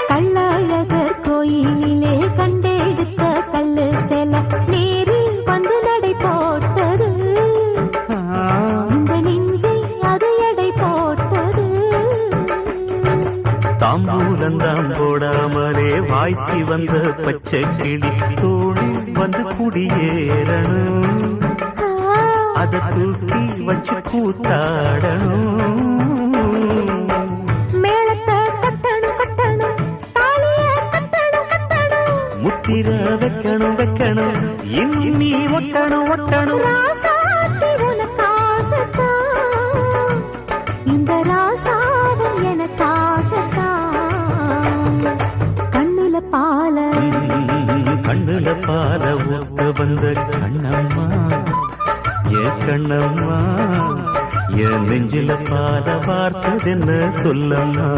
கள்ளழகர் கோயிலிலே கண்டெடுத்த கல்லு செல நேரில் வந்து நடை போட்டது. இந்த நெஞ்சில் அது எடை போட்டது. தாம்பூலந்தாம் போடாமலே வாய்ச்சி வந்த பச்சை கிளி தோழி வந்து குடியேறணும். அத தூக்கி வச்சு கூத்தாடணும். முத்திர வைக்கணும் வைக்கணும் இன்னி ஒட்டணும் ஒட்டணும். இந்த ராசாவும் எனக்காகத்தான். கண்ணுல பால கண்ணுல பால ஊத்த வந்த கண்ணம்மா ஏ கண்ணம்மா என் நெஞ்சில பால வார்த்ததென்ன சொல்லம்மா.